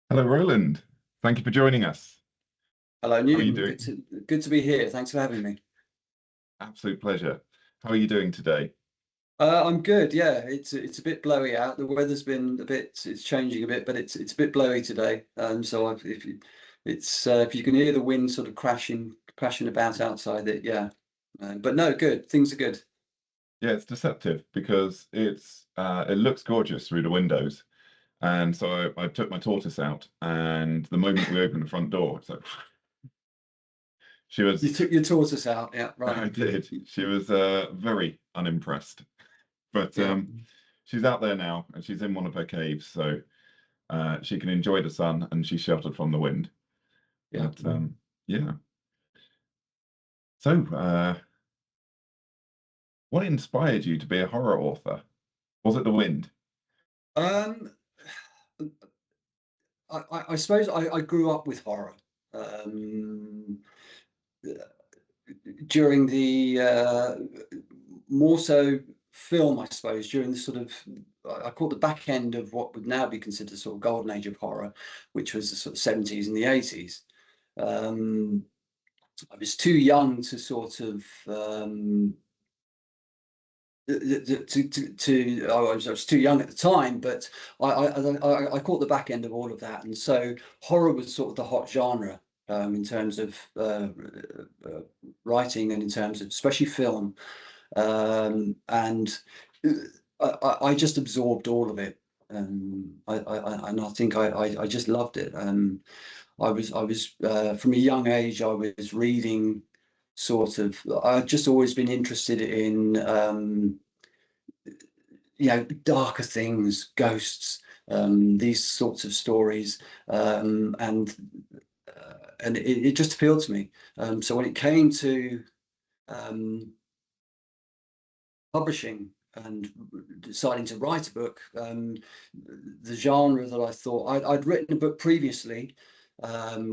Hello, Roland. Thank you for joining us. Hello, How are you Newton. Good doing? to good to be here. Thanks for having me. Absolute pleasure. How are you doing today? I'm good. Yeah, it's a bit blowy out. The weather's been a bit. It's changing a bit, but it's a bit blowy today. So if you can hear the wind sort of crashing about outside it, yeah. But no, good. Things are good. Yeah, it's deceptive because it looks gorgeous through the windows. And so I took my tortoise out, and the moment we opened the front door, so she You was took your tortoise out, yeah, right. I did. She was very unimpressed. But Yeah, she's out there now and she's in one of her caves, so she can enjoy the sun and she's sheltered from the wind. yeah. But yeah. So what inspired you to be a horror author? Was it the wind? Um, I suppose I grew up with horror. Um, During the more so film, I suppose, during the sort of I call it the back end of what would now be considered sort of golden age of horror, which was the sort of 70s and the 80s. Um, I was too young to sort of I was too young at the time, but I caught the back end of all of that, and so horror was sort of the hot genre in terms of uh, writing and in terms of especially film, and I just absorbed all of it. And I think I just loved it. I was from a young age I was reading sort of. I've just always been interested in. Darker things, ghosts, these sorts of stories, and it just appealed to me. So when it came to um, publishing and deciding to write a book, the genre that I thought I'd written a book previously,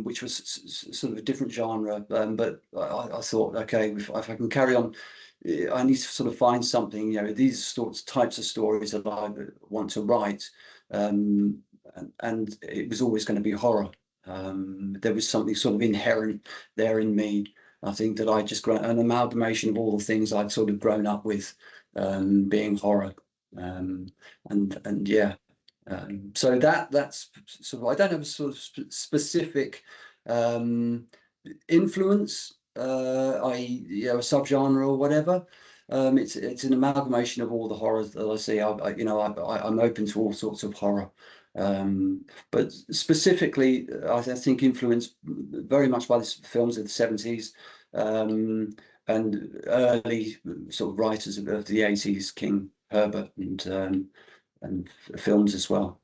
which was sort of a different genre, but I thought, okay, if I can carry on, I need to sort of find something, these sorts types of stories that I want to write, and it was always going to be horror. There was something sort of inherent there in me. I think that I just an amalgamation of all the things I'd sort of grown up with, being horror, um, and yeah. So that's sort of I don't have a sort of specific um, influence, a subgenre or whatever. It's an amalgamation of all the horrors that I see. I'm open to all sorts of horror, but specifically, I think influenced very much by the films of the 70s, and early sort of writers of the 80s, King Herbert, and films as well.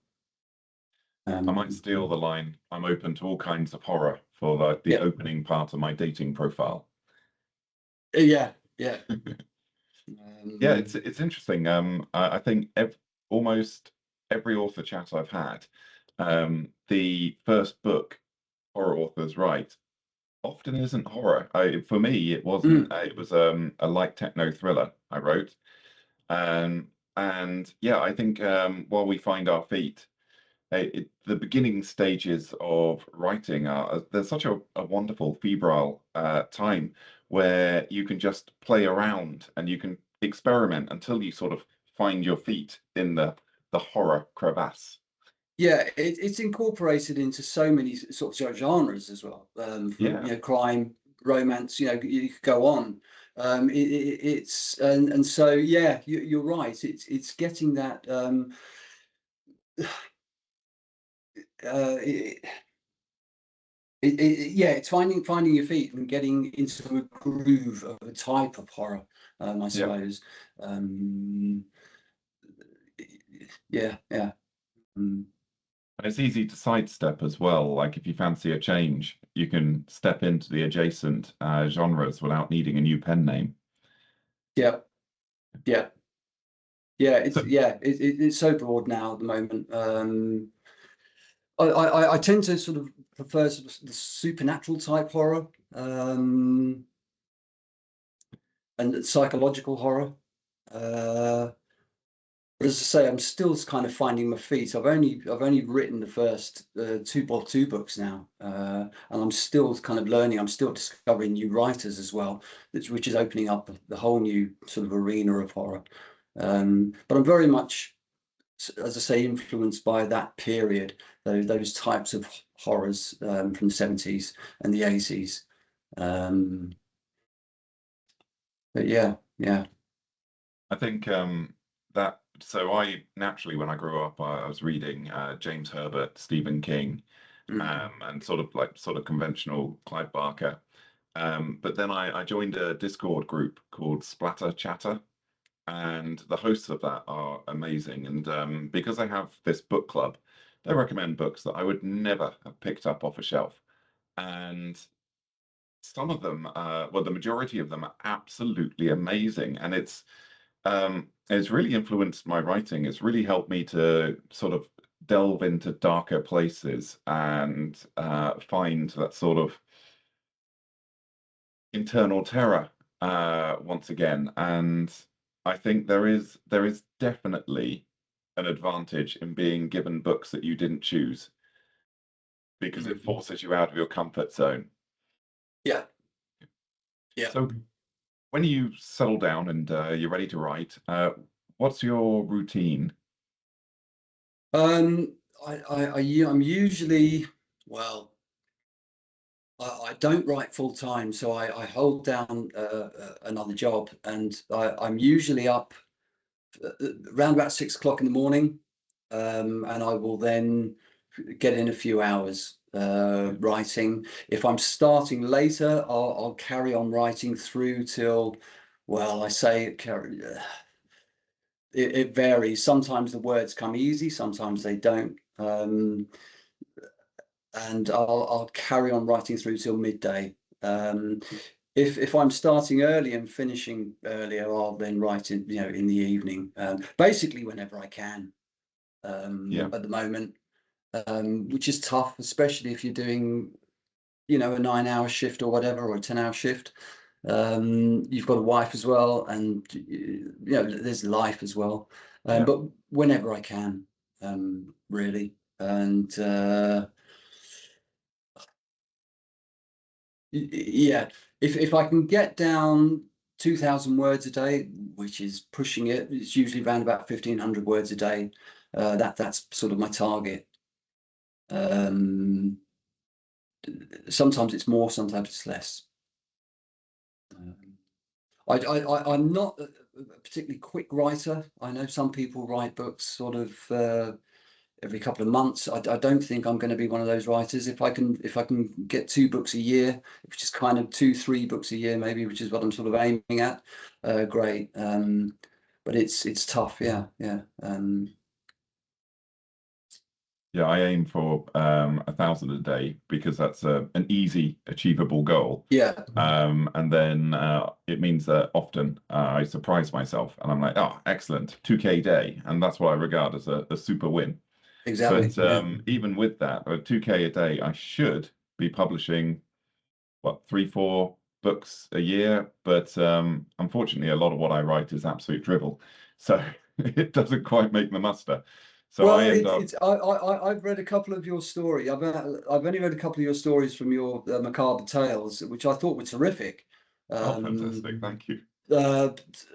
I might Um, steal the line, I'm open to all kinds of horror for the yeah, opening part of my dating profile. yeah, yeah. Yeah, Um, it's interesting. I think almost every author chat I've had, the first book horror authors write often isn't horror. For me, it wasn't. mm, It was a light techno thriller I wrote. And yeah, I think while we find our feet, the beginning stages of writing are there's such a wonderful febrile time where you can just play around and you can experiment until you sort of find your feet in the horror crevasse. yeah, it's incorporated into so many sorts of genres as well. From Yeah. crime, romance. You could go on. It's and so yeah, you're right. It's getting that. Uh, it, yeah, it's finding your feet and getting into a groove of a type of horror. I Yeah. suppose. Um, yeah, yeah. Mm. And it's easy to sidestep as well. Like if you fancy a change, you can step into the adjacent genres without needing a new pen name. Yeah, yeah. Yeah, So it's so broad now at the moment. I tend to sort of prefer sort of the supernatural type horror, and psychological horror. Uh, But as I say, I'm still kind of finding my feet. I've only written the first two books now, and I'm still kind of learning. I'm still discovering new writers as well, which is opening up the whole new sort of arena of horror. But I'm very much, as I say, influenced by that period, those types of horrors from the 70s and the 80s. Um, but yeah, yeah. I think that so I naturally when I grew up I was reading James Herbert, Stephen King, Mm. and sort of conventional Clive Barker. But then I joined a Discord group called Splatter Chatter, and the hosts of that are amazing. And because I have this book club, they recommend books that I would never have picked up off a shelf. And some of them, well, the majority of them are absolutely amazing. And it's really influenced my writing. It's really helped me to sort of delve into darker places and find that sort of internal terror once again. And I think there is definitely an advantage in being given books that you didn't choose because it Mhm. forces you out of your comfort zone. Yeah, yeah. So when you settle down and you're ready to write, what's your routine? Um, I'm usually, well, I don't write full time, so I hold down another job, and I'm usually up around about 6 o'clock in the morning, and I will then get in a few hours Yeah, writing. If I'm starting later, I'll carry on writing through till, well, I say it varies. Sometimes the words come easy, sometimes they don't. And I'll carry on writing through till midday. Um, if I'm starting early and finishing earlier, I'll then write in, in the evening. Basically whenever I can, yeah, at the moment, which is tough, especially if you're doing, a 9-hour shift or whatever, or a 10-hour shift. You've got a wife as well, and there's life as well. yeah. But whenever I can, really. And yeah, if I can get down 2,000 words a day, which is pushing it, it's usually around about 1,500 words a day. That's sort of my target. Um, Sometimes it's more, sometimes it's less. Um, I'm not a particularly quick writer. I know some people write books sort of every couple of months. I don't think I'm going to be one of those writers. If I can get 2 books a year, which is kind of 2-3 books a year maybe, which is what I'm sort of aiming at, great. But it's tough. Yeah, yeah. Yeah, I aim for 1,000 a day because that's an easy, achievable goal. Yeah, And then it means that often I surprise myself and I'm like, oh, excellent, 2K day. And that's what I regard as a super win. exactly. But Yeah. even with that, 2K a day, I should be publishing, what, 3, 4 books a year. But unfortunately, a lot of what I write is absolute drivel. So it doesn't quite make the muster. So I Well, end up, I've read a couple of your story. I've only read a couple of your stories from your Macabre Tales, which I thought were terrific. oh, fantastic, Um, thank you. uh,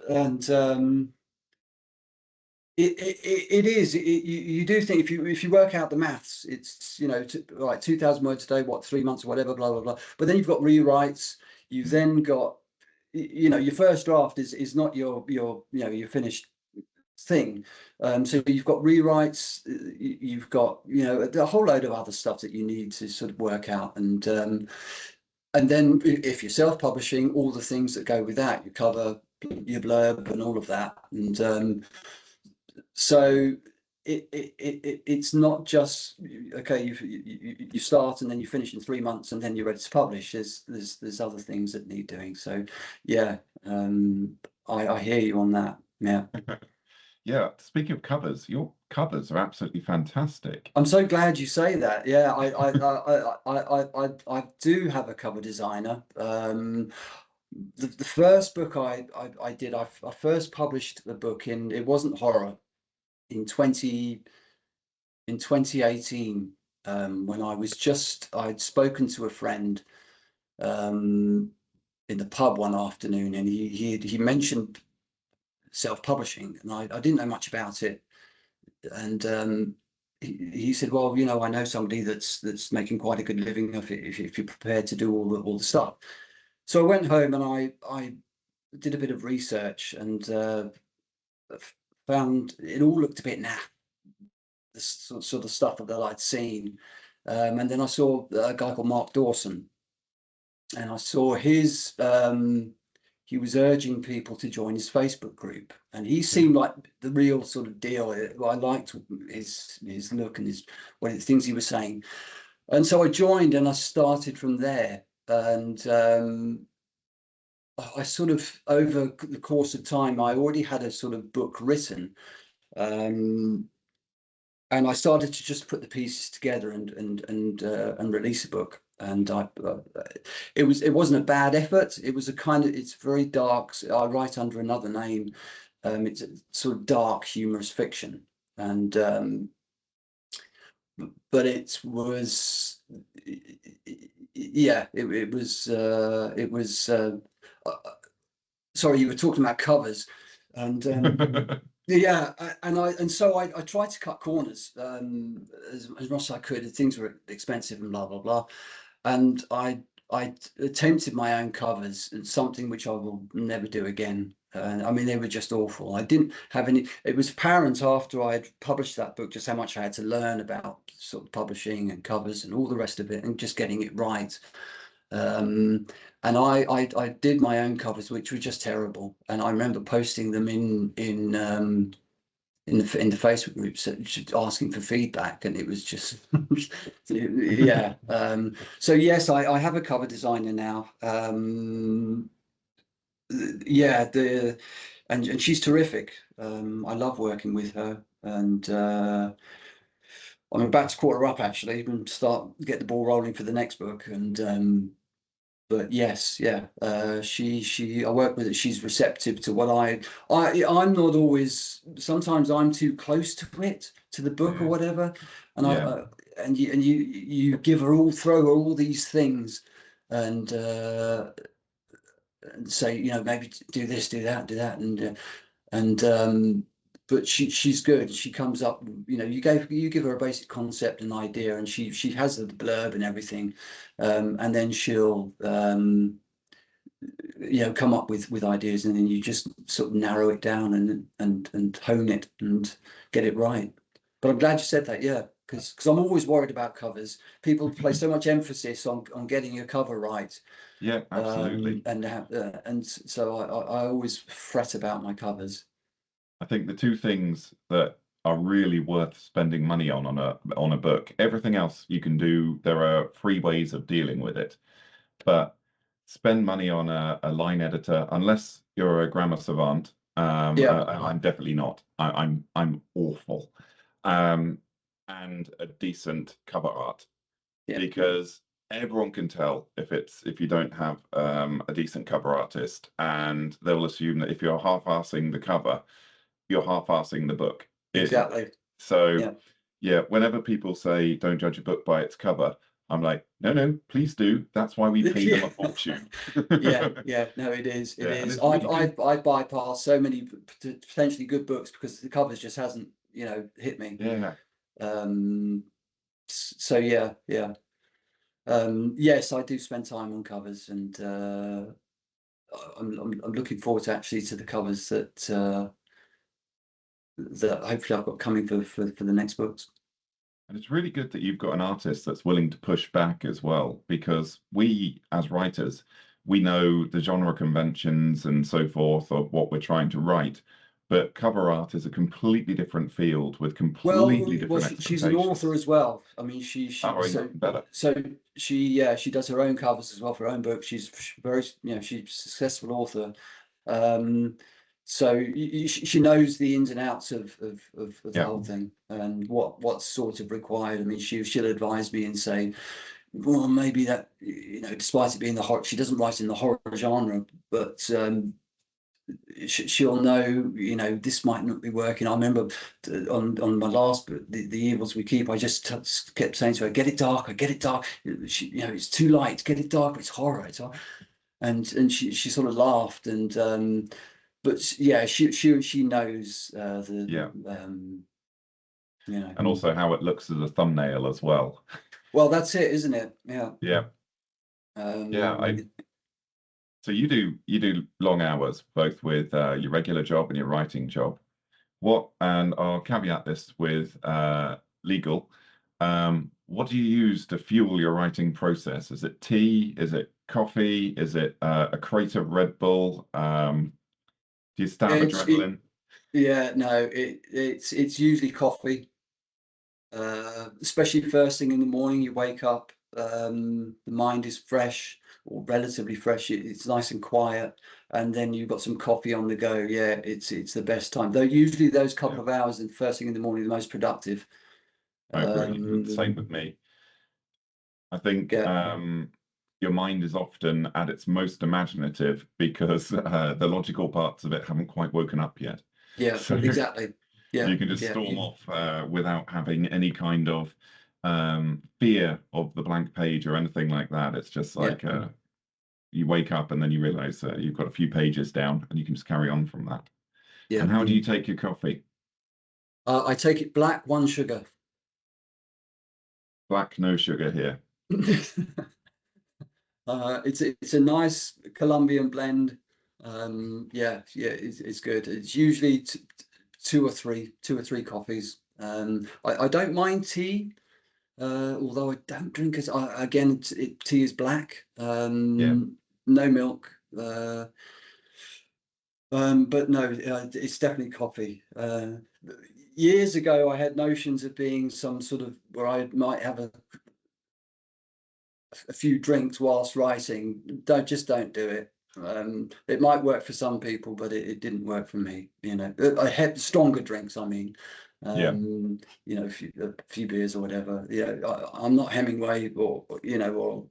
and it is. You do think if you work out the maths, it's like 2,000 words a day, what, 3 months or whatever, blah blah blah. But then you've got rewrites. You've Mm, then got your first draft is not your finished thing. So you've got rewrites, you've got a whole load of other stuff that you need to sort of work out, and then if you're self-publishing, all the things that go with that, your cover, your blurb, and all of that, and so it's not just okay. You start and then you finish in 3 months and then you're ready to publish. There's other things that need doing. So yeah, I hear you on that. Yeah. Yeah, speaking of covers, your covers are absolutely fantastic. I'm so glad you say that. Yeah, I do have a cover designer. The first book I did, I first published the book in, it wasn't horror. in 2018, when I'd spoken to a friend in the pub one afternoon, and he mentioned self-publishing, and I didn't know much about it. And he said, well, you know, I know somebody that's making quite a good living if you're prepared to do all the stuff. So I went home and I did a bit of research, and found it all looked a bit naff, the sort of stuff that I'd seen. And then I saw a guy called Mark Dawson, and I saw he was urging people to join his Facebook group, and he Yeah. seemed like the real sort of deal. I liked his look and the things he was saying, and so I joined, and I started from there. And I sort of, over the course of time, I already had a sort of book written. Um, and I started to just put the pieces together and release a book. And it wasn't a bad effort. It was it's very dark. I write under another name. It's a sort of dark, humorous fiction, and but it was, yeah, it was. Uh, Sorry, you were talking about covers, and yeah, so I tried to cut corners as much as I could. And things were expensive and blah blah blah, and I attempted my own covers, and something which I will never do again. I mean, they were just awful. I didn't have any. It was apparent after I had published that book just how much I had to learn about sort of publishing and covers and all the rest of it, and just getting it right. And I did my own covers, which were just terrible. And I remember posting them in the Facebook groups, asking for feedback, and it was just yeah. So yes, I have a cover designer now. Yeah, and she's terrific. I love working with her, and I'm about to call her up actually and get the ball rolling for the next book. And but yes, yeah, I work with her. She's receptive to what I'm not always. Sometimes I'm too close to the book or Yeah. whatever, and Yeah. you throw her all these things, and say, you know, maybe do this, do that, and but she's good. She comes up, you know, you give her a basic concept and idea, and she has the blurb and everything, and then she'll you know, come up with ideas, and then you just sort of narrow it down and hone it and get it right. But I'm glad you said that, yeah, because I'm always worried about covers. People place so much emphasis on getting a cover right, Yeah, absolutely. and so I always fret about my covers. I think the two things that are really worth spending money on a book, everything else you can do, there are free ways of dealing with it. But spend money on a line editor unless you're a grammar savant. Yeah, I'm definitely not. I'm awful. Um, and a decent cover art, yeah, because everyone can tell if you don't have a decent cover artist, and they'll assume that if you're half-assing the cover, you're half-assing the book. exactly. So Yeah, yeah, whenever people say don't judge a book by its cover, I'm like, no, no, please do. That's why we pay them yeah, a fortune. yeah. No, it is. It Yeah, and is. it's really good. I bypass so many potentially good books because the covers just hasn't, you know, hit me. Yeah, Um, so yeah, yeah. Yes, I do spend time on covers, and I'm looking forward to actually to the covers that hopefully I've got coming for the next books. and it's really good that you've got an artist that's willing to push back as well, because we as writers, we know the genre conventions and so forth of what we're trying to write, but cover art is a completely different field with completely Well, different she's an author expectations. as well. I mean, Oh, even better. she does her own covers as well for her own book. She's very, you know, she's a successful author. Um, so she knows the ins and outs of the Yeah. whole thing and what's sort of required. I mean, she'll advise me and say, well, maybe that, you know, despite it being the horror, she doesn't write in the horror genre, but she'll know, you know, this might not be working. I remember on my last book, the Evils We Keep, I just kept saying to her, get it darker, get it dark. She, you know, it's too light, get it darker, it's horror, it's horror. And she sort of laughed, and but yeah, she knows Yeah. you know. And also how it looks as a thumbnail as well. Well, that's it, isn't it? Yeah. Yeah. Yeah. Um, So you do long hours, both with your regular job and your writing job. And I'll caveat this with legal. What do you use to fuel your writing process? Is it tea? Is it coffee? Is it a crate of Red Bull? Do you stab it's it, adrenaline? yeah, no, it's usually coffee. Especially first thing in the morning, you wake up, the mind is fresh or relatively fresh. It's nice and quiet, and then you've got some coffee on the go. Yeah, it's the best time. Though usually those couple Yeah, of hours and first thing in the morning are the most productive. I agree. Same with Um, me. I think yeah, your mind is often at its most imaginative because the logical parts of it haven't quite woken up yet. yeah, So exactly. Yeah, you can just yeah, storm off without having any kind of fear of the blank page or anything like that. It's just yeah, like you wake up and then you realize you've got a few pages down and you can just carry on from that. yeah. And how do you take your coffee? I take it black, one sugar. Black, no sugar here. It's a nice Colombian blend. Yeah, yeah, it's good. It's usually two or three coffees. I don't mind tea, although I don't drink it. Again, tea is black. Yeah, No milk. But no, it's definitely coffee. Years ago, I had notions of being some sort of where I might have a few drinks whilst writing. Don't do it. It might work for some people, but it didn't work for me. You know, I had stronger drinks. I mean, yeah, you know, a few beers or whatever. Yeah, I'm not Hemingway, or you know, or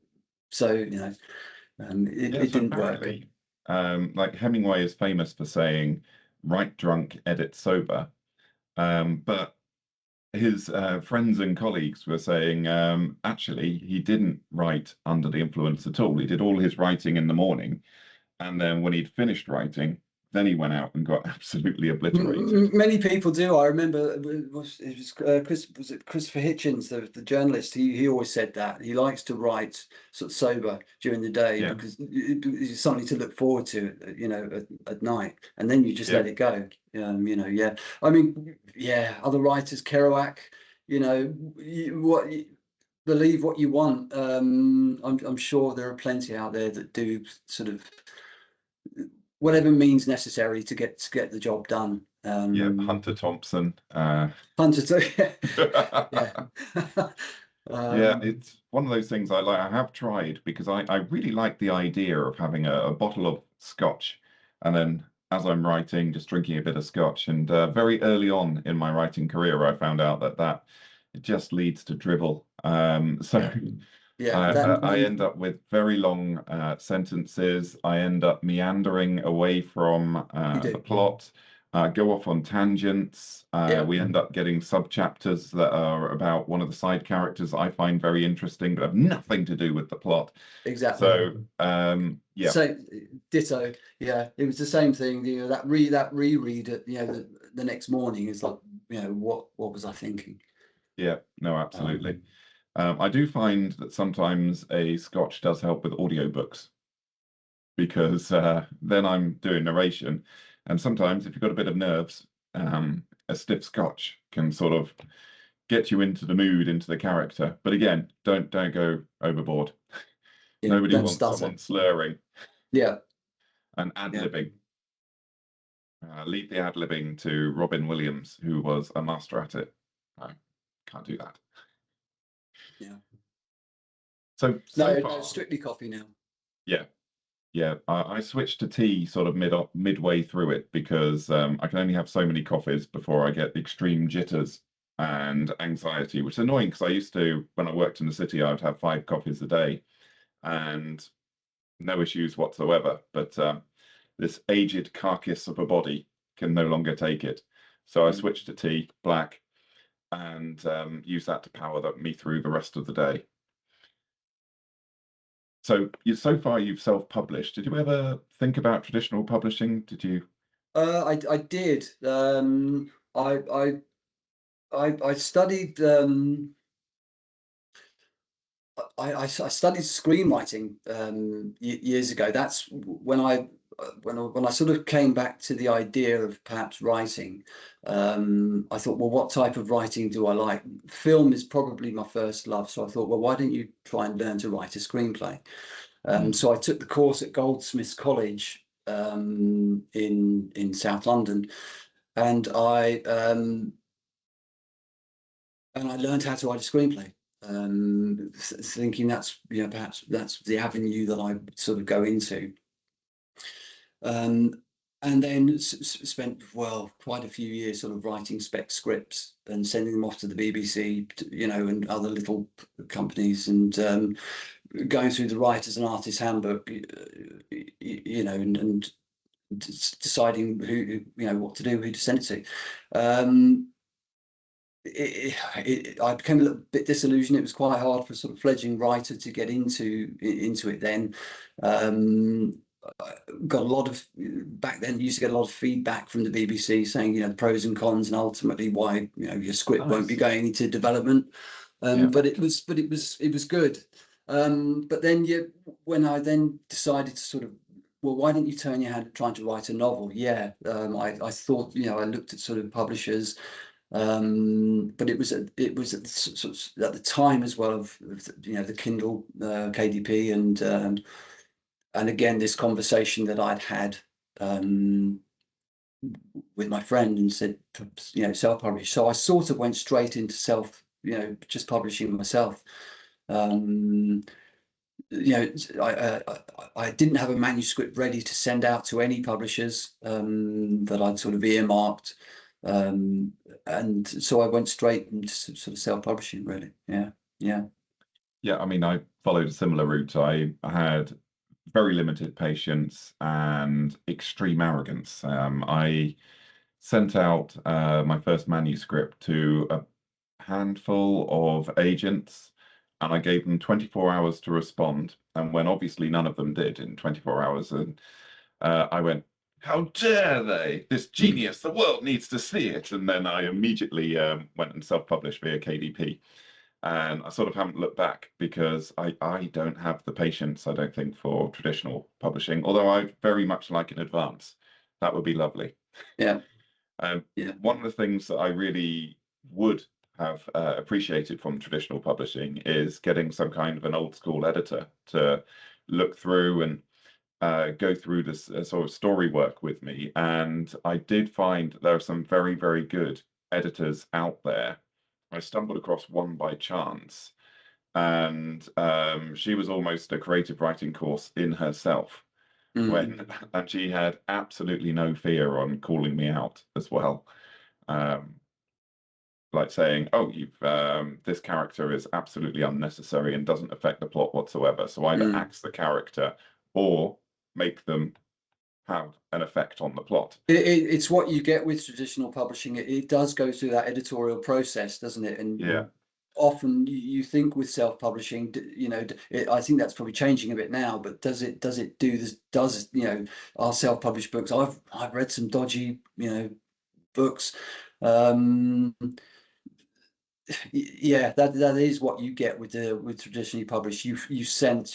so you know, yeah. it So didn't work. apparently, like Hemingway is famous for saying, "Write drunk, edit sober." But his friends and colleagues were saying actually he didn't write under the influence at all. He did all his writing in the morning, and then when he'd finished writing, then he went out and got absolutely obliterated. Many people do. I remember was it Christopher Hitchens, the journalist. He always said that he likes to write sort of sober during the day Yeah, because it's something to look forward to, you know, at night, and then you just yeah, let it go. You know, yeah. I mean, yeah. Other writers, Kerouac, you know, believe what you want. I'm sure there are plenty out there that do sort of whatever means necessary to get the job done. yeah. Hunter Thompson. Hunter too. Yeah. Yeah, um, it's one of those things I like. I have tried because I really like the idea of having a bottle of scotch and then as I'm writing, just drinking a bit of scotch. And very early on in my writing career, I found out that it just leads to drivel. So yeah, yeah. That I end up with very long sentences. I end up meandering away from you the do. plot, go off on tangents. Yeah, We end up getting sub-chapters that are about one of the side characters I find very interesting, but have nothing to do with the plot. exactly. So, yeah, Same, ditto. Yeah, it was the same thing. You know, that reread it. You know, the next morning is like, you know, what was I thinking? yeah, no, absolutely. Um, I do find that sometimes a scotch does help with audiobooks because then I'm doing narration, and sometimes if you've got a bit of nerves, a stiff scotch can sort of get you into the mood, into the character. But again, don't go overboard. yeah, Nobody don't wants stutter. someone slurring Yeah, and yeah, ad-libbing. Leave the ad-libbing to Robin Williams, who was a master at it. I can't do that. yeah. So No, no, far, strictly coffee now. yeah, yeah. I switched to tea sort of midway through it because I can only have so many coffees before I get the extreme jitters and anxiety, which is annoying because I used to, when I worked in the city, I would have 5 coffees a day and no issues whatsoever. But this aged carcass of a body can no longer take it. So I Mm. switched to tea, black, and use that to power me through the rest of the day. So so far you've self-published. Did you ever think about traditional publishing? Did you? I did. I I I studied. I studied screenwriting years ago. That's when when I sort of came back to the idea of perhaps writing. I thought, well, what type of writing do I like? Film is probably my first love, so I thought, well, why don't you try and learn to write a screenplay? Mm. So I took the course at Goldsmiths College in South London, and I learned how to write a screenplay, thinking that's, perhaps that's the avenue that I sort of go into. Um, and then spent, well, quite a few years sort of writing spec scripts and sending them off to the BBC, and other little companies, and going through the Writers and Artists Handbook, and deciding what to do, who to send it to. Um, I became a little bit disillusioned. It was quite hard for a sort of fledgling writer to get into it then. Um, I got a lot of back then. Used to get a lot of feedback from the BBC saying, the pros and cons, and ultimately why your script won't be Nice. going into development. Yeah. But it was good. But then when I then decided to sort of, well, why don't you turn your hand at trying to write a novel? Yeah, I thought, I looked at sort of publishers, but it was sort of at the time as well of the Kindle KDP, and again this conversation that I'd had um, with my friend, and said, self-publish. So I sort of went straight into just publishing myself. Um, I didn't have a manuscript ready to send out to any publishers that I'd sort of earmarked, um, and so I went straight into sort of self-publishing. Really, yeah, yeah. Yeah, I mean, I followed a similar route. I had very limited patience and extreme arrogance. I sent out my first manuscript to a handful of agents, and I gave them 24 hours to respond. And when obviously none of them did in 24 hours, and I went, "How dare they? This genius! The world needs to see it!" And then I immediately went and self-published via KDP. And I sort of haven't looked back because I don't have the patience, I don't think, for traditional publishing, although I very much like in advance. That would be lovely. Yeah, Um, yeah. one of the things that I really would have appreciated from traditional publishing is getting some kind of an old school editor to look through and go through this sort of story work with me. And I did find there are some very, very good editors out there. I stumbled across one by chance, and she was almost a creative writing course in herself Mm. when, and she had absolutely no fear on calling me out as well. Um, like saying, "Oh, you've this character is absolutely unnecessary and doesn't affect the plot whatsoever. So either Mm. axe the character or make them have an effect on the plot." It's what you get with traditional publishing. It does go through that editorial process, doesn't it? Yeah, And often you think with self-publishing, I think that's probably changing a bit now. But does it do this? Does our self-published books? I've read some dodgy books. Um, yeah, that is what you get with traditionally published. You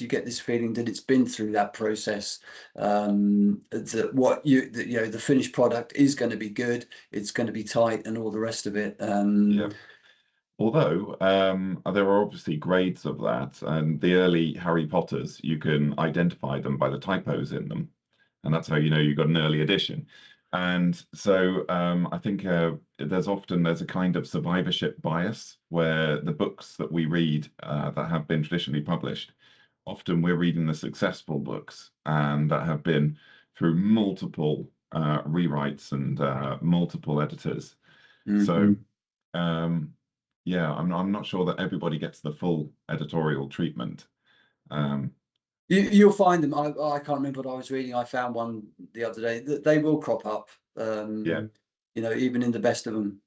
get this feeling that it's been through that process. That the finished product is going to be good. It's going to be tight and all the rest of it. yeah. Although there are obviously grades of that, and the early Harry Potters, you can identify them by the typos in them, and that's how you know you got an early edition. And so I think there's a kind of survivorship bias where the books that we read that have been traditionally published, often we're reading the successful books and that have been through multiple rewrites and multiple editors. So Mhm. um, yeah, I'm not sure that everybody gets the full editorial treatment. Um, You'll find them. I can't remember what I was reading. I found one the other day. They will crop up. Yeah. Even in the best of them.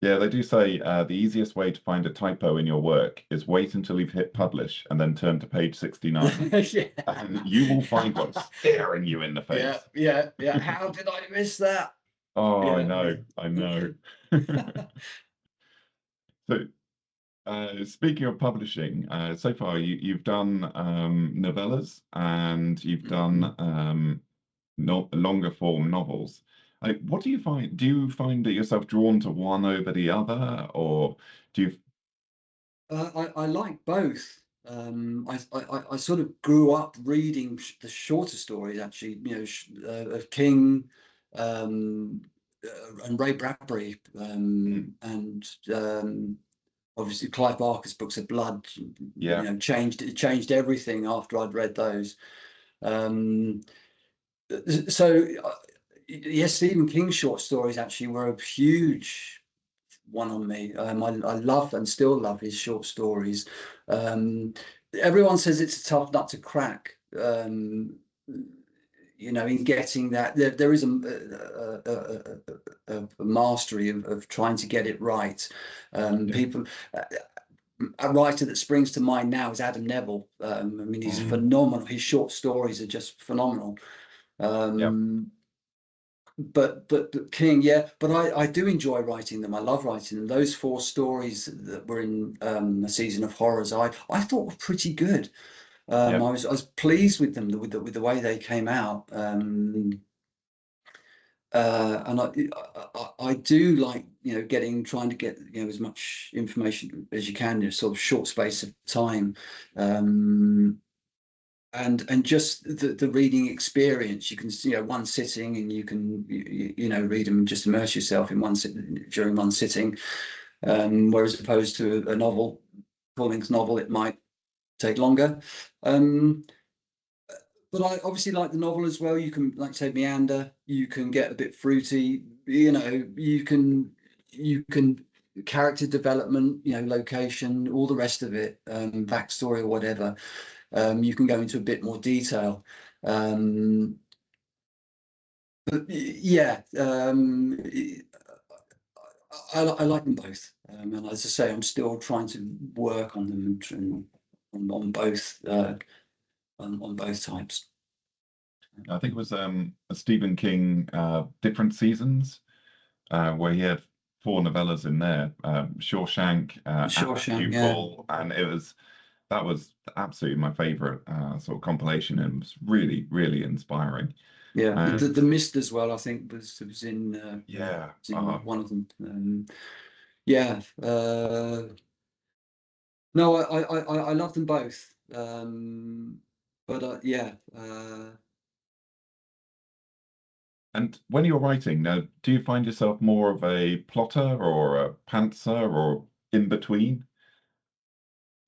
Yeah, they do say the easiest way to find a typo in your work is wait until you've hit publish and then turn to page 69. Yeah. And you will find one staring you in the Yeah, face. yeah. How did I miss that? Oh, I Yeah. know, I know. So, speaking of publishing, so far you've done novellas and you've done no longer form novels. Like, what do you find? Do you find that yourself drawn to one over the other, or do you? I like both. I sort of grew up reading the shorter stories, actually, of King, um, and Ray Bradbury, Mm, and obviously Clive Barker's books of blood. yeah, Changed everything after I'd read those. Um, so yes, Stephen King's short stories actually were a huge one on me. I love and still love his short stories. Everyone says it's a tough nut to crack. In getting that, there is a mastery of trying to get it right. yeah, People. A writer that springs to mind now is Adam Neville. I mean, he's mm, phenomenal. His short stories are just phenomenal. yeah, Um, but King, yeah. But I do enjoy writing them. I love writing them. Those four stories that were in a season of horrors, I thought were pretty good. yeah, I was pleased with them with the way they came out. And I do like trying to get as much information as you can in a sort of short space of time. Um, and just the reading experience, you can one sitting, and you can read them, just immerse yourself in during one sitting, whereas opposed to a novel, full-length novel, it might take longer. um but I obviously like the novel as well. You can, like, say, meander, you can get a bit fruity, you can character development, location, all the rest of it, backstory or whatever. You can go into a bit more detail. Um, but yeah, I like them both. And as I say, I'm still trying to work on them on both on both types. I think it was a Stephen King Different Seasons, where he had four novellas in there, Shawshank, At the Shawshank, yeah. Pupil, and that was absolutely my favorite sort of compilation, and it was really, really inspiring. Yeah, And the Mist as well, I think yeah, was in one of them. Yeah, no, I love them both. But yeah, and when you're writing now, do you find yourself more of a plotter or a pantser or in between?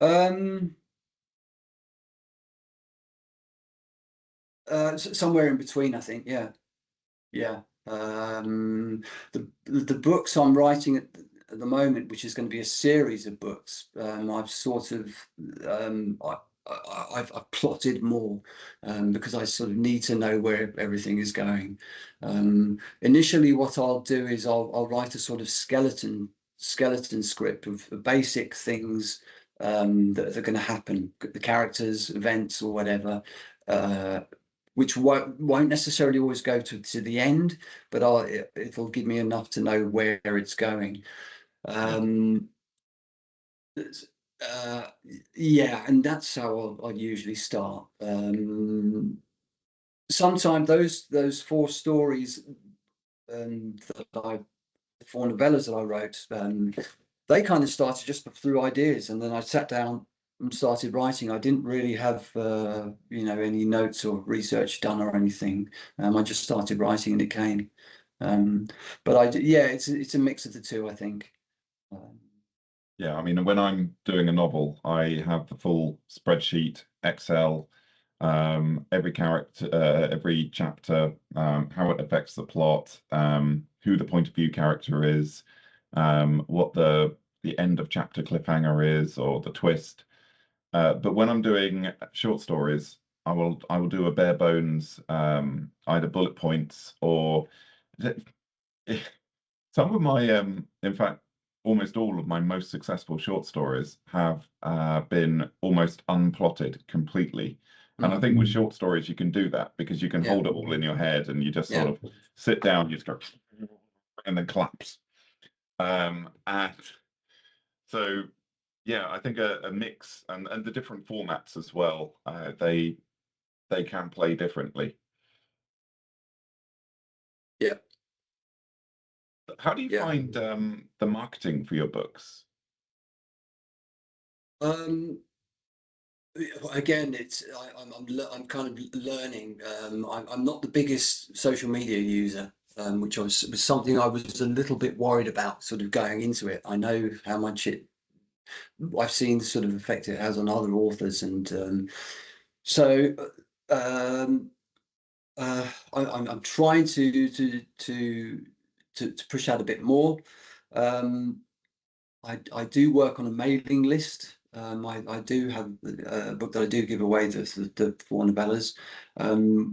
um, somewhere in between, I think. Yeah, yeah. The books I'm writing at the moment, which is going to be a series of books, I've sort of I've plotted more, because I sort of need to know where everything is going. Initially, what I'll do is I'll write a sort of skeleton script of basic things that are going to happen, the characters, events, or whatever. Uh, which won't necessarily always go to the end, but it'll give me enough to know where it's going. Yeah, Um, uh, yeah, and that's how I'll usually start. Sometimes those four stories, that the four novellas that I wrote, they kind of started just through ideas, and then I sat down and started writing. I didn't really have any notes or research done or anything. I just started writing and it came. Um, but yeah, it's a mix of the two, I think. Um, yeah. I mean, when I'm doing a novel, I have the full spreadsheet, Excel, every character, every chapter, how it affects the plot, who the point of view character is, what the end of chapter cliffhanger is, or the twist. But when I'm doing short stories, I will do a bare bones, either bullet points or some of my in fact, almost all of my most successful short stories have been almost unplotted completely. And I think with Mm. short stories you can do that because you can Yeah, hold it all in your head and you just sort yeah, of sit down, you just go and then collapse. And so yeah, I think a mix and the different formats as well, they can play differently. yeah. How do you Yeah. find the marketing for your books? Um, Again, I'm kind of learning. I'm not the biggest social media user, which was something I was a little bit worried about, sort of going into it. I know how much I've seen the sort of effect it has on other authors, and so um, I'm trying to push out a bit more. Um, I do work on a mailing list. I do have a book that I do give away, the four novellas,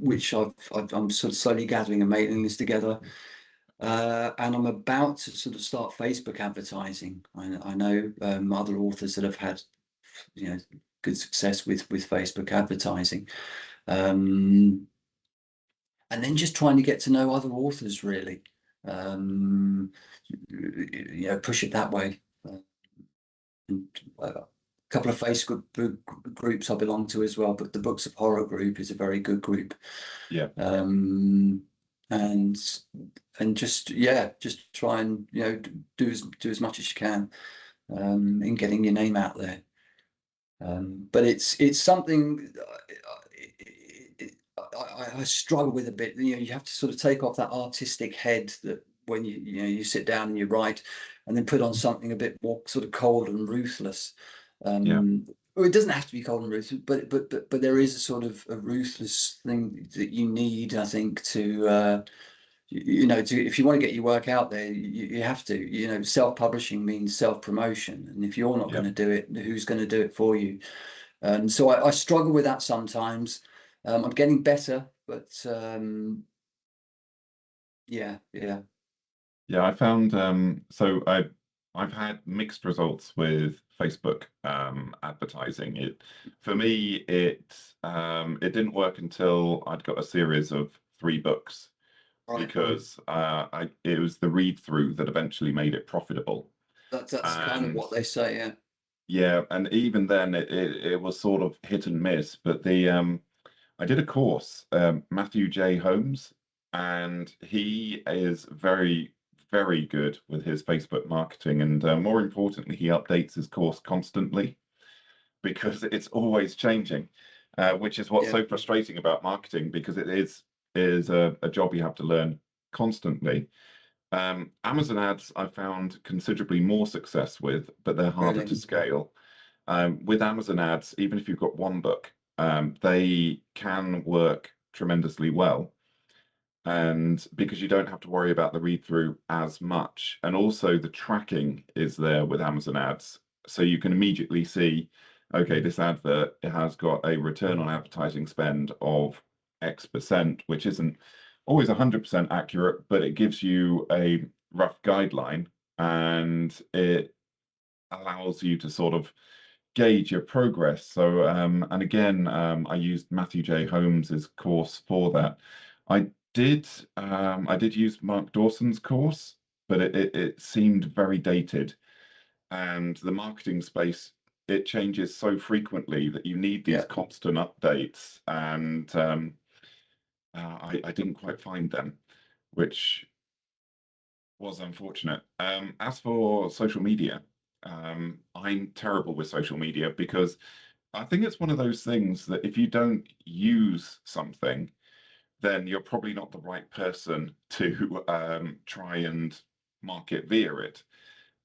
which I'm sort of slowly gathering a mailing list together. And I'm about to sort of start Facebook advertising. I know other authors that have had, you know, good success with Facebook advertising. Um, and then just trying to get to know other authors, really. Um, push it that way. And a couple of Facebook groups I belong to as well, but the Books of Horror group is a very good group. Yeah. Um, and just, yeah, just try and, do as much as you can in getting your name out there. But it's something I struggle with a bit. You have to sort of take off that artistic head that when you sit down and you write, and then put on something a bit more sort of cold and ruthless. Yeah. Well, it doesn't have to be cold and ruthless, but there is a sort of a ruthless thing that you need, I think, to if you want to get your work out there, you have to. Self-publishing means self-promotion, and if you're not Yeah. going to do it, who's going to do it for you? And so I struggle with that sometimes. I'm getting better, but yeah, yeah, Yeah, I found so I've had mixed results with Facebook advertising. It for me it didn't work until I'd got a series of 3 books right. because it was the read through that eventually made it profitable. That's kind of And what they say. Yeah, yeah, and even then it was sort of hit and miss. But the I did a course, Matthew J. Holmes, and he is very, very good with his Facebook marketing. And more importantly, he updates his course constantly because it's always changing, which is what's yeah, so frustrating about marketing because it is a job you have to learn constantly. Amazon ads I found considerably more success with, but they're harder to really. scale. With Amazon ads, even if you've got one book, they can work tremendously well. And because you don't have to worry about the read through as much. And also the tracking is there with Amazon ads. So you can immediately see, okay, this advert it has got a return on advertising spend of X%, which isn't always 100% accurate, but it gives you a rough guideline and it allows you to sort of gauge your progress. So, and again, I used Matthew J. Holmes's course for that. I I did use Mark Dawson's course, but it seemed very dated, and the marketing space it changes so frequently that you need these Yeah, constant updates, and I didn't quite find them, which was unfortunate. As for social media, I'm terrible with social media because I think it's one of those things that if you don't use something, then you're probably not the right person to try and market via it.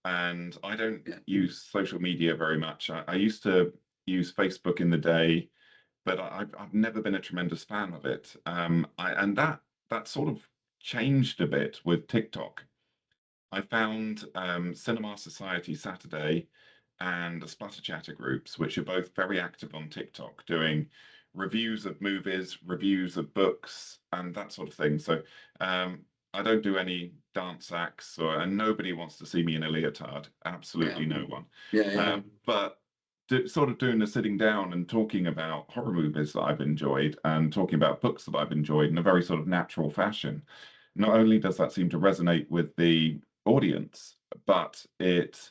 And I don't yeah, use social media very much. I used to use Facebook in the day, but I've never been a tremendous fan of it. And that sort of changed a bit with TikTok. I found Cinema Society Saturday and the splatter chatter groups, which are both very active on TikTok, doing reviews of movies, reviews of books, and that sort of thing. So um, I don't do any dance acts, and nobody wants to see me in a leotard. Yeah. Absolutely no one. Yeah. Yeah. But sort of doing the sitting down and talking about horror movies that I've enjoyed and talking about books that I've enjoyed in a very sort of natural fashion. Not only does that seem to resonate with the audience, but it's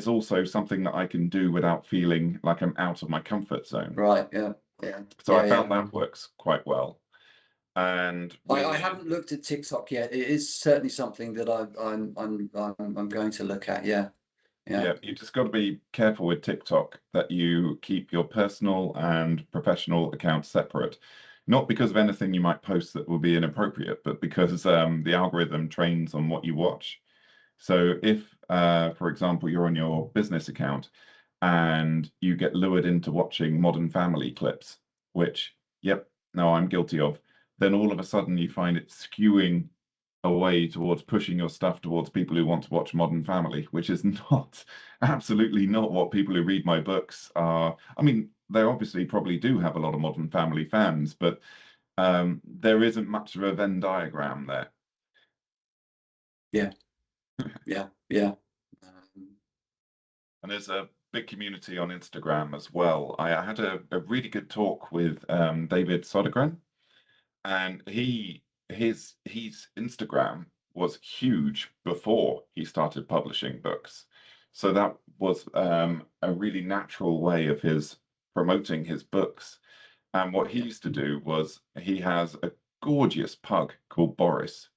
also something that I can do without feeling like I'm out of my comfort zone. Right. Yeah. Yeah. So I Yeah. found Yeah. that works quite well. And I with haven't looked at TikTok yet. It is certainly something that I'm going to look at. Yeah. Yeah. Yeah, you just got to be careful with TikTok that you keep your personal and professional accounts separate. Not because of anything you might post that will be inappropriate, but because the algorithm trains on what you watch. So if, for example, you're on your business account and you get lured into watching Modern Family clips, which, yep, no, I'm guilty of, then all of a sudden you find it skewing away towards pushing your stuff towards people who want to watch Modern Family, which is not, absolutely not what people who read my books are. I mean, they obviously probably do have a lot of Modern Family fans, but there isn't much of a Venn diagram there. Yeah. Yeah. Yeah. Um, And there's a big community on Instagram as well. I had a really good talk with David Sodergren, and his Instagram was huge before he started publishing books. So that was a really natural way of his promoting his books. And what he yeah. used to do was he has a gorgeous pug called Boris,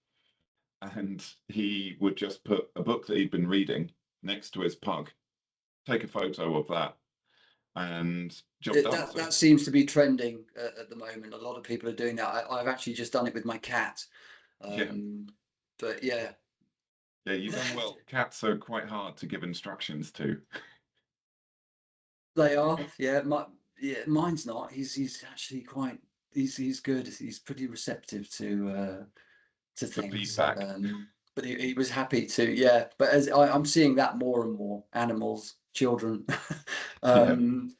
and he would just put a book that he'd been reading next to his pug, take a photo of that, and job done. That So that seems to be trending at the moment. A lot of people are doing that. I've actually just done it with my cat. yeah, Um, but yeah. yeah, you've done well. Cats are quite hard to give instructions to. They are, yeah. Yeah, mine's not. He's actually quite. He's good. He's pretty receptive to The things. feedback. But he was happy to, yeah. But as I'm seeing that more and more, animals, children, Yeah, um,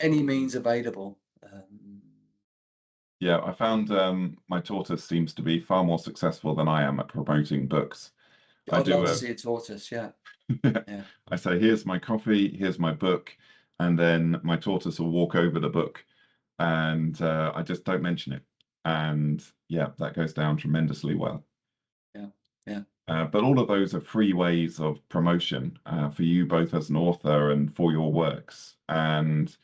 any means available. yeah. I found my tortoise seems to be far more successful than I am at promoting books. I I'd do love to a, see a tortoise. Yeah, yeah, I say, here's my coffee, here's my book, and then my tortoise will walk over the book, and I just don't mention it. And yeah, that goes down tremendously well. yeah, yeah. But all of those are free ways of promotion for you both as an author and for your works. And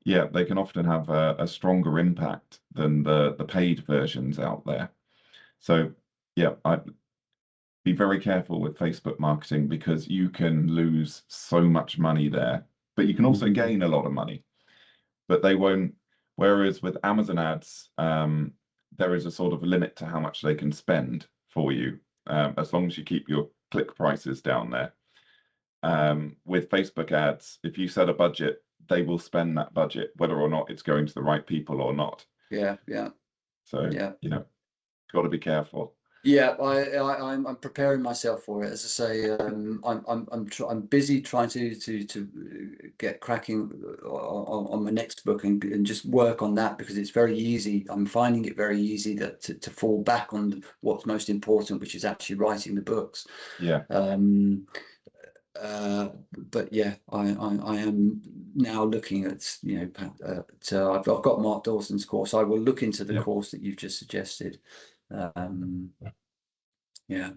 yeah, they can often have a stronger impact than the paid versions out there. So yeah, I'd be very careful with Facebook marketing because you can lose so much money there, but you can also Mm, gain a lot of money, but they won't. Whereas with Amazon ads, there is a sort of limit to how much they can spend for you, as long as you keep your click prices down there. With Facebook ads, if you set a budget, they will spend that budget, whether or not it's going to the right people or not. yeah, yeah, So, yeah. got to be careful. Yeah, I'm preparing myself for it. As I say, I'm busy trying to get cracking on my next book and just work on that because it's very easy. I'm finding it very easy to fall back on what's most important, which is actually writing the books. Yeah, Um, but yeah, I am now looking at so I've got Mark Dawson's course. I will look into the yeah. course that you've just suggested. Um, yeah.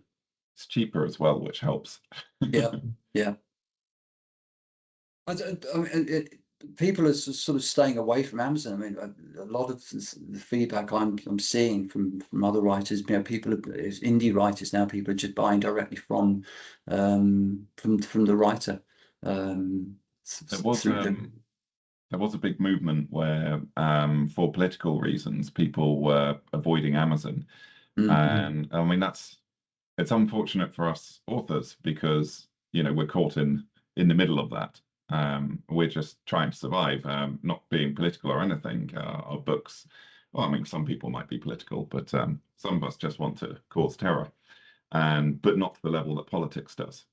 It's cheaper as well, which helps. Yeah, yeah. I mean, people are sort of staying away from Amazon. I mean, a lot of the feedback I'm seeing from other writers, people is indie writers now. People are just buying directly from the writer There was through the. there was a big movement where, for political reasons, people were avoiding Amazon, Mm, and I mean it's unfortunate for us authors because we're caught in the middle of that. We're just trying to survive, not being political or anything. Our books, well, I mean, some people might be political, but some of us just want to cause terror, and but not to the level that politics does.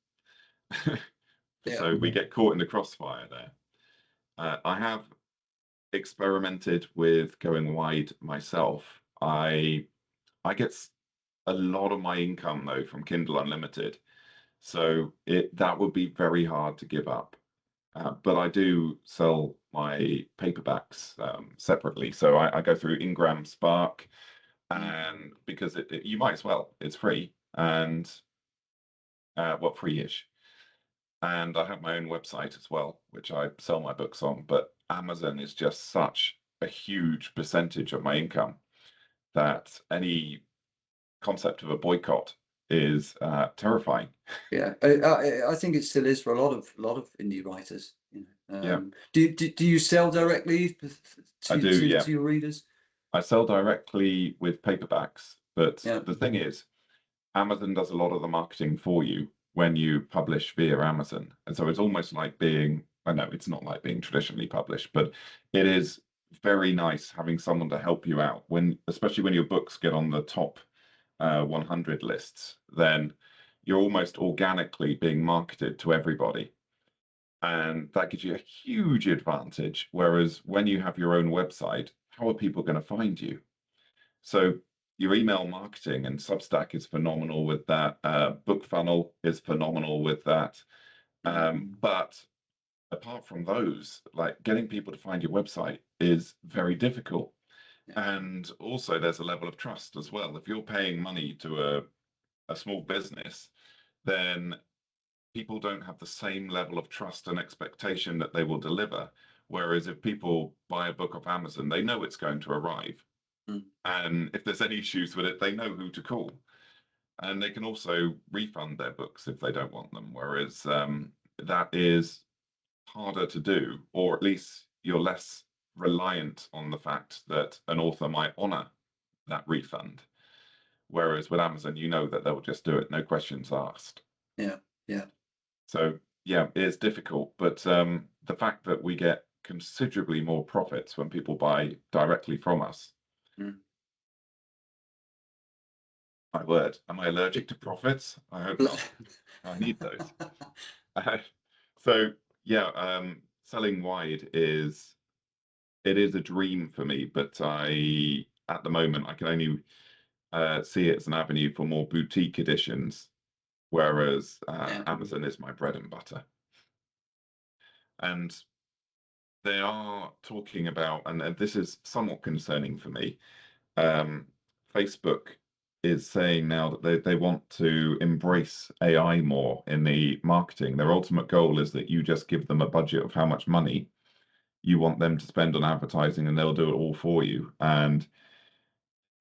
Yeah. So we get caught in the crossfire there. I have experimented with going wide myself. I get a lot of my income though from Kindle Unlimited, so that would be very hard to give up. But I do sell my paperbacks separately, so I go through Ingram Spark, and because you might as well, it's free and well, free-ish. And I have my own website as well, which I sell my books on. But Amazon is just such a huge percentage of my income that any concept of a boycott is terrifying. Yeah, I think it still is for a lot of indie writers. You know, Yeah, do you sell directly I do. Yeah, to your readers? I sell directly with paperbacks, but Yeah, the thing is, Amazon does a lot of the marketing for you when you publish via Amazon. And so it's almost like being, I know it's not like being traditionally published, but it is very nice having someone to help you out when, especially when your books get on the top 100 lists, then you're almost organically being marketed to everybody. And that gives you a huge advantage. Whereas when you have your own website, how are people going to find you? So your email marketing and Substack is phenomenal with that. BookFunnel is phenomenal with that. But apart from those, like getting people to find your website is very difficult. yeah, And also there's a level of trust as well. If you're paying money to a small business, then people don't have the same level of trust and expectation that they will deliver. Whereas if people buy a book off Amazon, they know it's going to arrive. mm, And if there's any issues with it, they know who to call. And they can also refund their books if they don't want them. Whereas that is harder to do, or at least you're less reliant on the fact that an author might honor that refund. Whereas with Amazon, you know that they'll just do it, no questions asked. yeah, yeah. So yeah, it's difficult, but the fact that we get considerably more profits when people buy directly from us. Mm. My word, am I allergic to profits? I hope not. I need those. Uh, so yeah, selling wide is it is a dream for me, but I at the moment I can only see it as an avenue for more boutique editions, whereas Yeah. Amazon is my bread and butter. And they are talking about, and this is somewhat concerning for me. Um, Facebook is saying now that they want to embrace AI more in the marketing. Their ultimate goal is that you just give them a budget of how much money you want them to spend on advertising and they'll do it all for you. And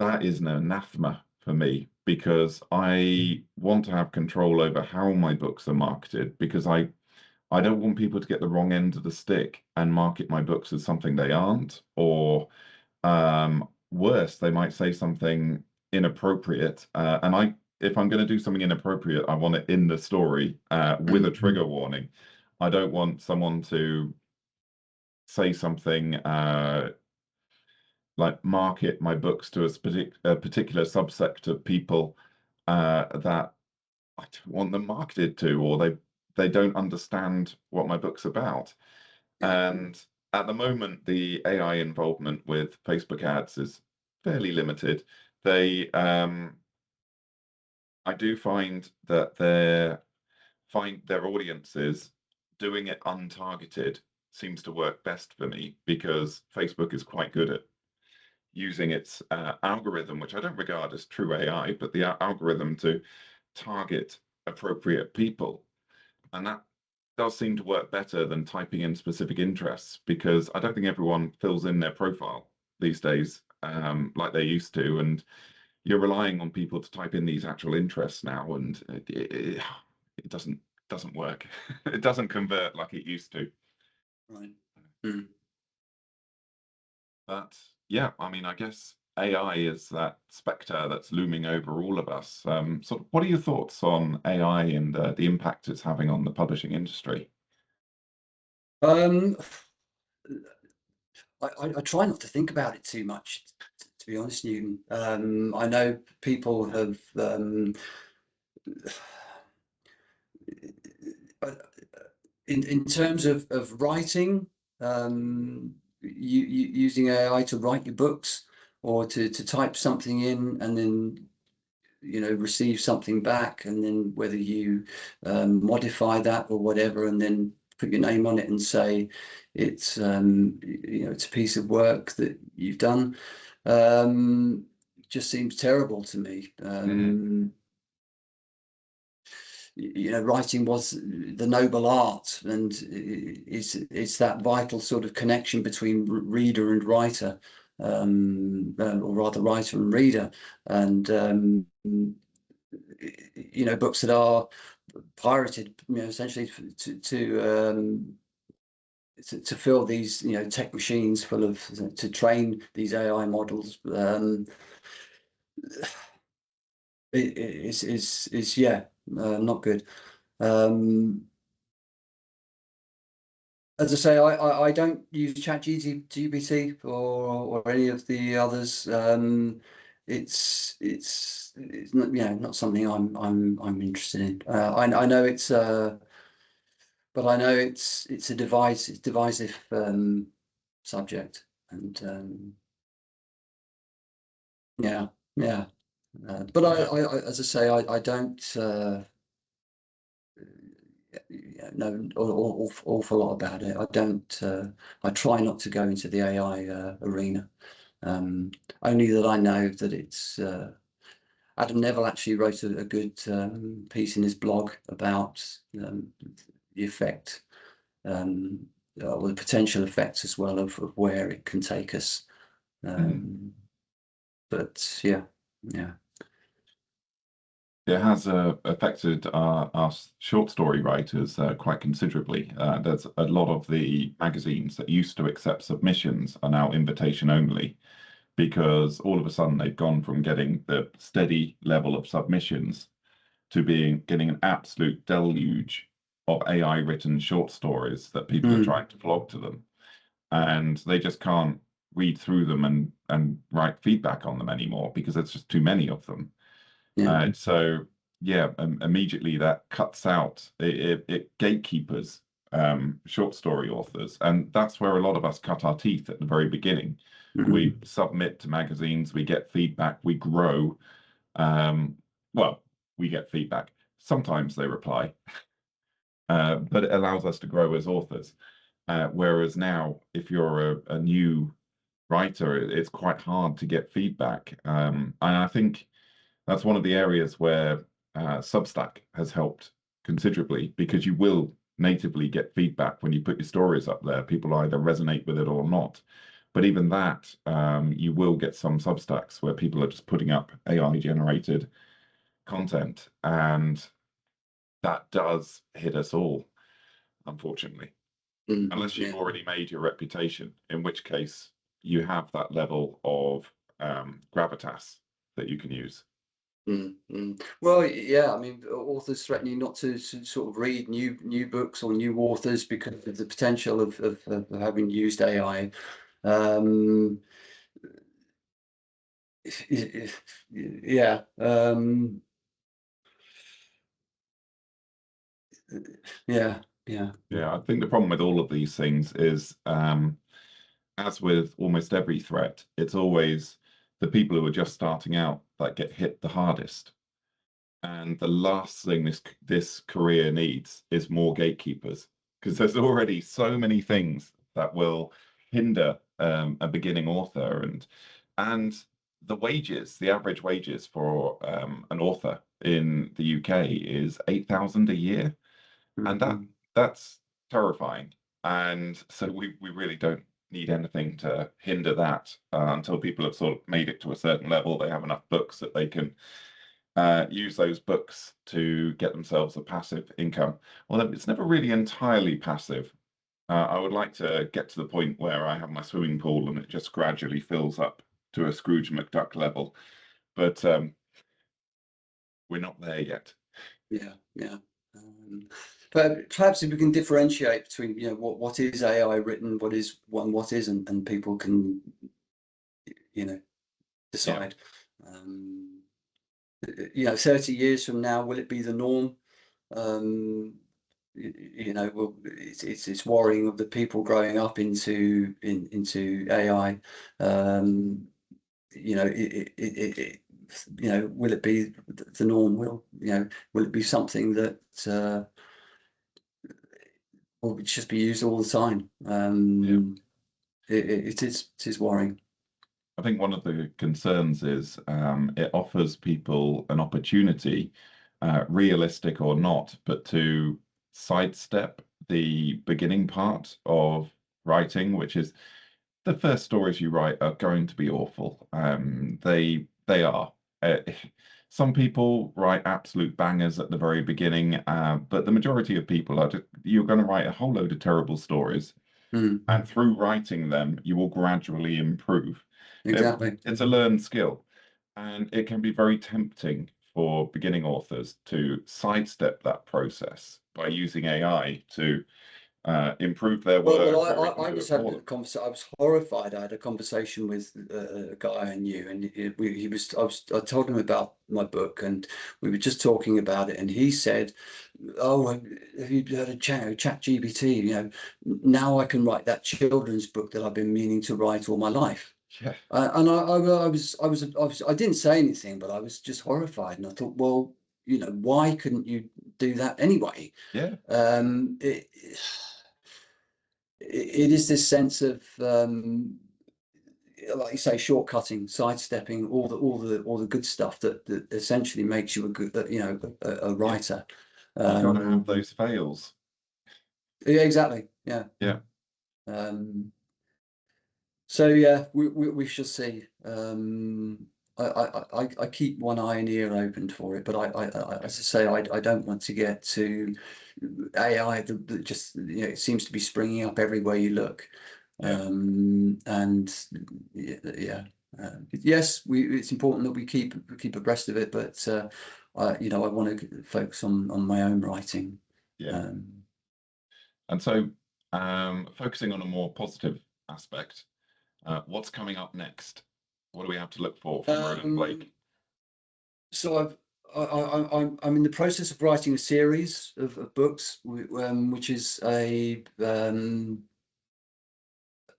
that is an anathema for me because I want to have control over how my books are marketed because I don't want people to get the wrong end of the stick and market my books as something they aren't, or worse, they might say something inappropriate. And if I'm going to do something inappropriate, I want it in the story with a trigger warning. I don't want someone to say something like market my books to a particular subsect of people that I don't want them marketed to, or they don't understand what my book's about. Yeah. And at the moment, the AI involvement with Facebook ads is fairly limited. I do find that their audiences doing it untargeted seems to work best for me because Facebook is quite good at using its algorithm, which I don't regard as true AI, but the algorithm to target appropriate people. And that does seem to work better than typing in specific interests because I don't think everyone fills in their profile these days like they used to. And you're relying on people to type in these actual interests now, and it doesn't work. It doesn't convert like it used to. Right. Mm. But yeah, I mean, I guess AI is that spectre that's looming over all of us. So, what are your thoughts on AI and the impact it's having on the publishing industry? Um, I try not to think about it too much, to be honest, Newton. I know people have uh, in terms of writing, using AI to write your books, or to type something in and then receive something back, and then whether you modify that or whatever, and then put your name on it and say it's it's a piece of work that you've done, just seems terrible to me. Mhm. Writing was the noble art, and it's that vital sort of connection between reader and writer, or rather writer and reader, and books that are pirated, essentially to fill these tech machines full of, to train these AI models. Is yeah, not good. Um, as I say, I don't use ChatGPT or any of the others. It's not, not something I'm interested in. I know it's but I know it's it's divisive subject, and yeah, yeah. But Yeah. as I say, I don't know an awful lot about it. I don't. I try not to go into the AI arena. Um, Only that I know that it's. Adam Neville actually wrote a good piece in his blog about the effect, um, or the potential effects as well of where it can take us. Mhm. Um, but yeah, yeah. It has affected our short story writers quite considerably. There's a lot of the magazines that used to accept submissions are now invitation only, because all of a sudden they've gone from getting the steady level of submissions to getting an absolute deluge of AI written short stories that people are Mm, trying to flog to them, and they just can't read through them and write feedback on them anymore because there's just too many of them. yeah. So yeah, immediately that cuts out it gatekeepers short story authors, and that's where a lot of us cut our teeth at the very beginning. We Mm, submit to magazines, we get feedback, we grow. Um, well, we get feedback. Sometimes they reply, but it allows us to grow as authors. Whereas now, if you're a new writer, it's quite hard to get feedback. And I think that's one of the areas where Substack has helped considerably, because you will natively get feedback when you put your stories up there. People either resonate with it or not. But even that, you will get some Substacks where people are just putting up AI generated content, and that does hit us all, unfortunately. Unless you've yeah. already made your reputation, in which case you have that level of gravitas that you can use. Well, yeah. I mean, authors threatening not to sort of read new books or new authors because of the potential of having used AI. Um, yeah. Yeah. Yeah. Yeah, I think the problem with all of these things is, as with almost every threat, it's always the people who are just starting out that get hit the hardest. And the last thing this career needs is more gatekeepers, because there's already so many things that will hinder a beginning author, and the wages, the average wages for an author in the UK is 8,000 a year, and Mhm. that's terrifying. And so we really don't need anything to hinder that until people have sort of made it to a certain level. They have enough books that they can use those books to get themselves a passive income. Well, it's never really entirely passive. I would like to get to the point where I have my swimming pool and it just gradually fills up to a Scrooge McDuck level, but we're not there yet. Yeah. Yeah. But perhaps if we can differentiate between, what is AI written, what isn't, and people can, you know, Yeah. decide. Um, 30 years from now, will it be the norm? Um, you know, well, it's worrying of the people growing up into AI. You know, you know, will it be the norm? Will it be something that will just be used all the time? Yeah. It is worrying. I think one of the concerns is it offers people an opportunity, realistic or not, but to sidestep the beginning part of writing, which is the first stories you write are going to be awful. They are. Some people write absolute bangers at the very beginning, but the majority of people are just, you're going to write a whole load of terrible stories, Mm, and through writing them, you will gradually improve. exactly. It's a learned skill, and it can be very tempting for beginning authors to sidestep that process by using AI to improve their Well, work, or even I do just it had for a them. conversation. I was horrified. I had a conversation with a guy I knew, and he was. I told him about my book, and we were just talking about it. And he said, "Oh, have you heard of Chat GBT? You know, now I can write that children's book that I've been meaning to write all my life." Yeah, And I didn't say anything, but I was just horrified, and I thought, well, you know, why couldn't you do that anyway? yeah, Um, it, it is this sense of like you say, shortcutting, sidestepping all the good stuff that essentially makes you a good, a yeah. writer. You got to have Um, those fails. yeah, exactly. Yeah. Yeah, Um, so yeah, we shall see. I keep one eye and ear open for it, but as I say, I don't want to get to AI that just, you know, it seems to be springing up everywhere you look. yeah, And yeah, yes, it's important that we keep abreast of it, but you know, I want to focus on my own writing. yeah. Um, And so, focusing on a more positive aspect, what's coming up next? What do we have to look for from Roland um, Blake? so I'm in the process of writing a series of books, which is a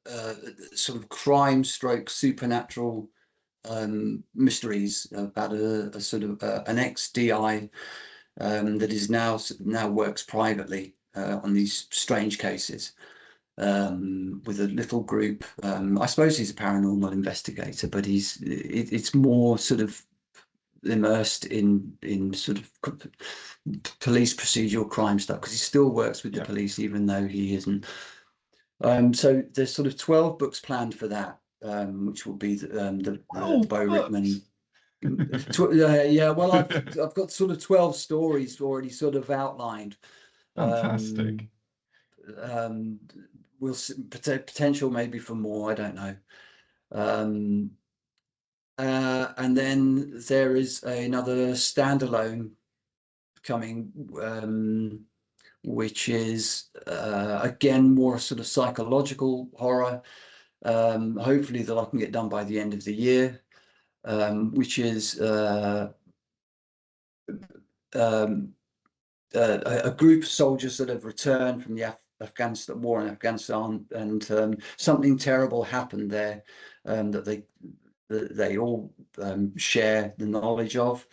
uh, sort of crime stroke supernatural mysteries about a sort of an ex-DI that is now works privately on these strange cases with a little group. I suppose he's a paranormal investigator, but it's more sort of immersed in sort of police procedural crime stuff, because he still works with the Yeah. police even though he isn't. So there's sort of 12 books planned for that, which will be the 12 Bo books. Rickman. Yeah, well, I've got sort of 12 stories already sort of outlined. Um, Fantastic. um, we'll see, potential maybe for more. I don't know. Um, and then there is another standalone coming, which is again more sort of psychological horror. Hopefully that I can get done by the end of the year, which is um, a group of soldiers that have returned from the Afghanistan war in Afghanistan, and something terrible happened there that they all share the knowledge of,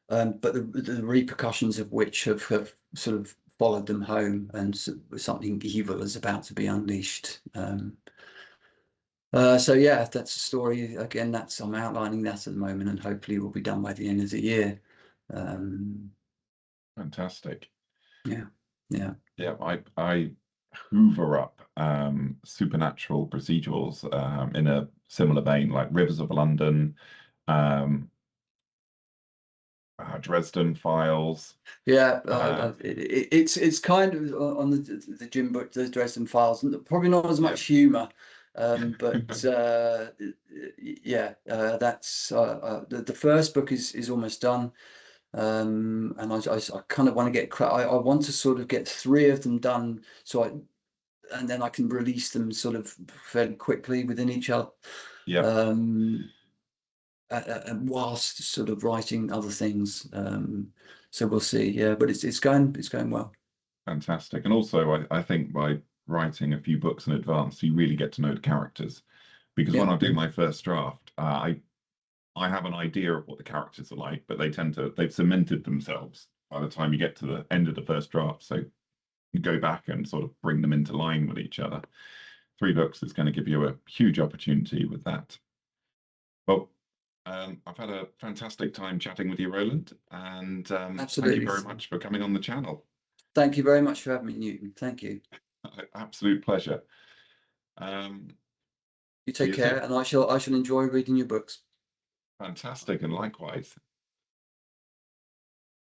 but the repercussions of which have sort of followed them home, and something evil is about to be unleashed. So yeah, that's a story. Again, that's I'm outlining that at the moment, and hopefully we'll be done by the end of the year. Um, Fantastic. yeah, yeah, Yeah, I hoover up supernatural procedurals in a similar vein, like Rivers of London, um, Dresden Files. yeah. Uh, It's kind of on the Jim book, the Dresden Files, and probably not as yeah, much humour, but yeah, that's the first book is almost done. And I kind of want to I want to sort of get three of them done, and then I can release them sort of fairly quickly within each other, yeah, um, whilst sort of writing other things. So we'll see. Yeah, but it's going well. Fantastic. And also, I think by writing a few books in advance, you really get to know the characters. Because when Yeah, I do my first draft, I have an idea of what the characters are like, but they've cemented themselves by the time you get to the end of the first draft. So you go back and sort of bring them into line with each other. 3 books is going to give you a huge opportunity with that. Well, I've had a fantastic time chatting with you, Roland, and thank you absolutely. very much for coming on the channel. Thank you very much for having me, Newton. Thank you. Absolute pleasure. Um, You so take yes, yeah, care, and I shall enjoy reading your books. fantastic, and likewise.